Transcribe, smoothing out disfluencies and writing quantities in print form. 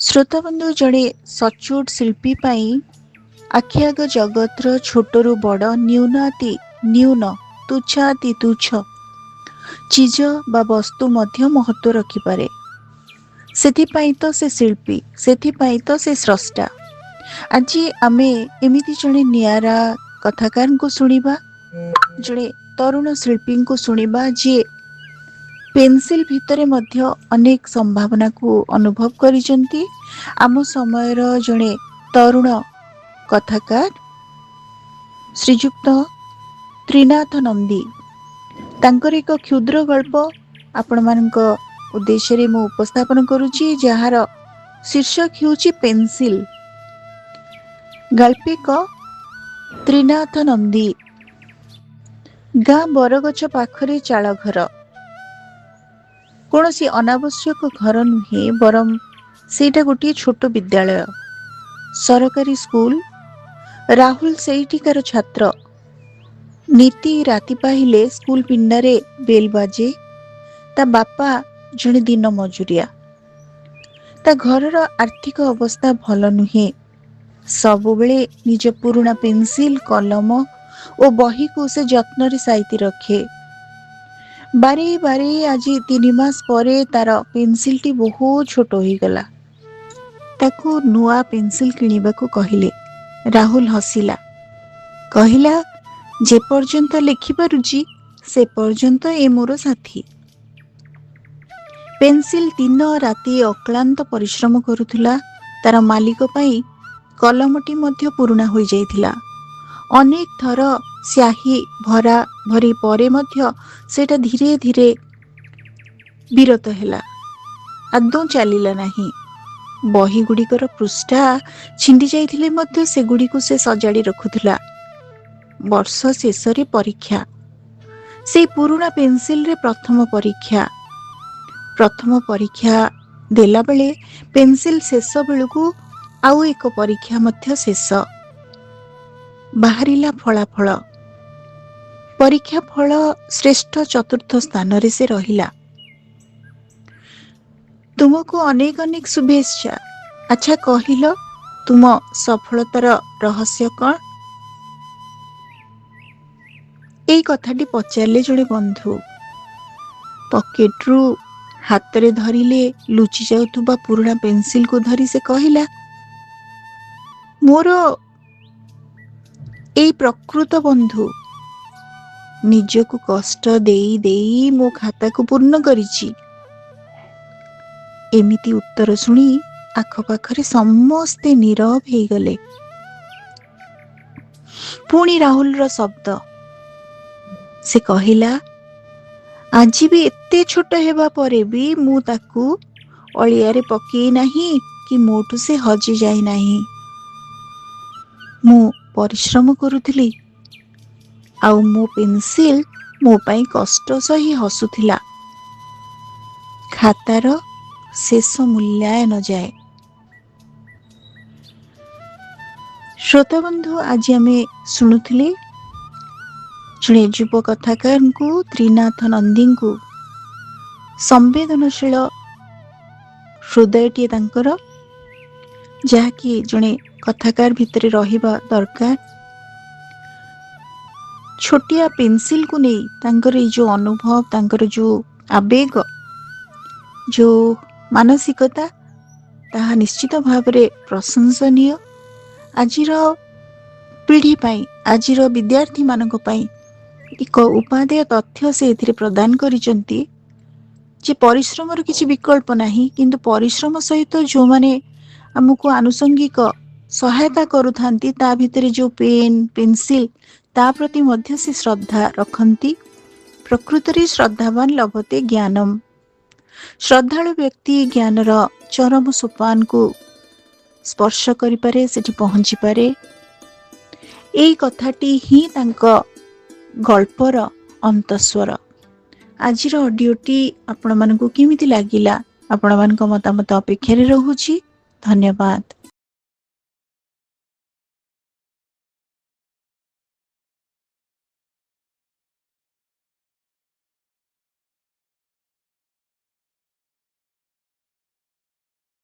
ଶ୍ରୋତାବନ୍ଧୁ ଜଣେ ସଚ୍ଚୋଟ ଶିଳ୍ପୀ ପାଇଁ ଆଖିଆଗ ଜଗତର ଛୋଟରୁ ବଡ଼ ନ୍ୟୁନାତି ନ୍ୟୁନ ତୁଚ୍ଛାତି ତୁଚ୍ଛ ଚିଜ ବା ବସ୍ତୁ ମଧ୍ୟ ମହତ୍ଵ ରଖିପାରେ। ସେଥିପାଇଁ ତ ସେ ଶିଳ୍ପୀ, ସେଥିପାଇଁ ତ ସେ ସ୍ରଷ୍ଟା। ଆଜି ଆମେ ଏମିତି ଜଣେ ନିଆରା କଥାକାରଙ୍କୁ ଶୁଣିବା, ଜଣେ ତରୁଣ ଶିଳ୍ପୀଙ୍କୁ ଶୁଣିବା ଯିଏ ପେନସିଲ ଭିତରେ ମଧ୍ୟ ଅନେକ ସମ୍ଭାବନାକୁ ଅନୁଭବ କରିଛନ୍ତି। ଆମ ସମୟର ଜଣେ ତରୁଣ କଥାକାର ଶ୍ରୀଯୁକ୍ତ ତ୍ରିନାଥ ନନ୍ଦୀ, ତାଙ୍କର ଏକ କ୍ଷୁଦ୍ର ଗଳ୍ପ ଆପଣମାନଙ୍କ ଉଦ୍ଦେଶ୍ୟରେ ମୁଁ ଉପସ୍ଥାପନ କରୁଛି, ଯାହାର ଶୀର୍ଷକ ହେଉଛି ପେନସିଲ। ଗାଳ୍ପିକ ତ୍ରିନାଥ ନନ୍ଦୀ। ଗାଁ ବରଗଛ ପାଖରେ ଚାଳ ଘର। କୌଣସି ଅନାବଶ୍ୟକ ଘର ନୁହେଁ, ବରଂ ସେଇଟା ଗୋଟିଏ ଛୋଟ ବିଦ୍ୟାଳୟ, ସରକାରୀ ସ୍କୁଲ। ରାହୁଲ ସେଇଠିକାର ଛାତ୍ର। ନୀତି ରାତି ପାହିଲେ ସ୍କୁଲ ପିଣ୍ଡାରେ ବେଲ୍ ବାଜେ। ତା ବାପା ଜଣେ ଦିନ ମଜୁରିଆ। ତା ଘରର ଆର୍ଥିକ ଅବସ୍ଥା ଭଲ ନୁହେଁ। ସବୁବେଳେ ନିଜ ପୁରୁଣା ପେନସିଲ, କଲମ ଓ ବହିକୁ ସେ ଯତ୍ନରେ ସାଇତି ରଖେ। ବାରେଇ ବାରେଇ ଆଜି 3 ମାସ ପରେ ତାର ପେନସିଲଟି ବହୁତ ଛୋଟ ହୋଇଗଲା। ତାକୁ ନୂଆ ପେନସିଲ କିଣିବାକୁ କହିଲେ। ରାହୁଲ ହସିଲା, କହିଲା, ଯେ ପର୍ଯ୍ୟନ୍ତ ଲେଖିପାରୁଛି ସେ ପର୍ଯ୍ୟନ୍ତ ଏ ମୋର ସାଥୀ। ପେନସିଲ ଦିନ ରାତି ଅକ୍ଳାନ୍ତ ପରିଶ୍ରମ କରୁଥିଲା। ତାର ମାଲିକ ପାଇଁ କଲମଟି ମଧ୍ୟ ପୁରୁଣା ହୋଇଯାଇଥିଲା। ଅନେକ ଥର ସ୍ୟାହି ଭରା ଭରି ପରେ ମଧ୍ୟ ସେଟା ଧୀରେ ଧୀରେ ବିରତ ହେଲା, ଆଦୌ ଚାଲିଲା ନାହିଁ। ବହିଗୁଡ଼ିକର ପୃଷ୍ଠା ଛିଣ୍ଡି ଯାଇଥିଲେ ମଧ୍ୟ ସେଗୁଡ଼ିକୁ ସେ ସଜାଡ଼ି ରଖୁଥିଲା। ବର୍ଷ ଶେଷରେ ପରୀକ୍ଷା। ସେଇ ପୁରୁଣା ପେନସିଲରେ ପ୍ରଥମ ପରୀକ୍ଷା। ପ୍ରଥମ ପରୀକ୍ଷା ଦେଲାବେଳେ ପେନସିଲ ଶେଷ ବେଳକୁ ଆଉ ଏକ ପରୀକ୍ଷା ମଧ୍ୟ ଶେଷ। ବାହାରିଲା ଫଳାଫଳ। ପରୀକ୍ଷା ଫଳ ଶ୍ରେଷ୍ଠ 4ର୍ଥ ସ୍ଥାନରେ ସେ ରହିଲା। ତୁମକୁ ଅନେକ ଅନେକ ଶୁଭେଚ୍ଛା। ଆଚ୍ଛା କହିଲ, ତୁମ ସଫଳତାର ରହସ୍ୟ କ'ଣ? ଏଇ କଥାଟି ପଚାରିଲେ ଜଣେ ବନ୍ଧୁ। ପକେଟରୁ ହାତରେ ଧରିଲେ ଲୁଚି ଯାଉଥିବା ପୁରୁଣା ପେନସିଲକୁ ଧରି ସେ କହିଲା, ମୋର ଏଇ ପ୍ରକୃତ ବନ୍ଧୁ। ନିଜକୁ କଷ୍ଟ ଦେଇ ଦେଇ ମୋ ଖାତାକୁ ପୂର୍ଣ୍ଣ କରିଛି। ଏମିତି ଉତ୍ତର ଶୁଣି ଆଖପାଖରେ ସମସ୍ତେ ନୀରବ ହେଇଗଲେ। ପୁଣି ରାହୁଲର ଶବ୍ଦ। ସେ କହିଲା, ଆଜି ବି ଏତେ ଛୋଟ ହେବା ପରେ ବି ମୁଁ ତାକୁ ଅଳିଆରେ ପକେଇ ନାହିଁ କି ମୋଠୁ ସେ ହଜି ଯାଇ ନାହିଁ। ମୁଁ ପରିଶ୍ରମ କରୁଥିଲି, ଆଉ ମୋ ପେନସିଲ ମୋ ପାଇଁ କଷ୍ଟ ସହି ହସୁଥିଲା। ଖାତାର ଶେଷ ମୂଲ୍ୟାୟନ ଯାଏ। ଶ୍ରୋତାବନ୍ଧୁ, ଆଜି ଆମେ ଶୁଣୁଥିଲେ ଜଣେ ଯୁବ କଥାକାରଙ୍କୁ, ତ୍ରିନାଥ ନନ୍ଦୀଙ୍କୁ। ସମ୍ବେଦନଶୀଳ ହୃଦୟଟିଏ ତାଙ୍କର, ଯାହାକି ଜଣେ କଥାକାର ଭିତରେ ରହିବା ଦରକାର। ଛୋଟିଆ ପେନସିଲକୁ ନେଇ ତାଙ୍କର ଏଇ ଯେଉଁ ଅନୁଭବ, ତାଙ୍କର ଯେଉଁ ଆବେଗ, ଯେଉଁ ମାନସିକତା, ତାହା ନିଶ୍ଚିତ ଭାବରେ ପ୍ରଶଂସନୀୟ। ଆଜିର ପିଢ଼ି ପାଇଁ, ଆଜିର ବିଦ୍ୟାର୍ଥୀମାନଙ୍କ ପାଇଁ ଏକ ଉପାଦେୟ ତଥ୍ୟ ସେ ଏଥିରେ ପ୍ରଦାନ କରିଛନ୍ତି ଯେ ପରିଶ୍ରମର କିଛି ବିକଳ୍ପ ନାହିଁ, କିନ୍ତୁ ପରିଶ୍ରମ ସହିତ ଯେଉଁମାନେ ଆମକୁ ଆନୁଷଙ୍ଗିକ ସହାୟତା କରୁଥାନ୍ତି, ତା ଭିତରେ ଯେଉଁ ପେନ୍, ପେନସିଲ, ତା ପ୍ରତି ମଧ୍ୟ ସେ ଶ୍ରଦ୍ଧା ରଖନ୍ତି। ପ୍ରକୃତରେ ଶ୍ରଦ୍ଧାବାନ ଲଭତେ ଜ୍ଞାନମ୍। ଶ୍ରଦ୍ଧାଳୁ ବ୍ୟକ୍ତି ଜ୍ଞାନର ଚରମ ସୋପାନକୁ ସ୍ପର୍ଶ କରିପାରେ, ସେଠି ପହଞ୍ଚିପାରେ। ଏଇ କଥାଟି ହିଁ ତାଙ୍କ ଗଳ୍ପର ଅନ୍ତଃସ୍ୱର। ଆଜିର ଅଡିଓଟି ଆପଣମାନଙ୍କୁ କେମିତି ଲାଗିଲା? ଆପଣମାନଙ୍କ ମତାମତ ଅପେକ୍ଷାରେ ରହୁଛି। ଧନ୍ୟବାଦ।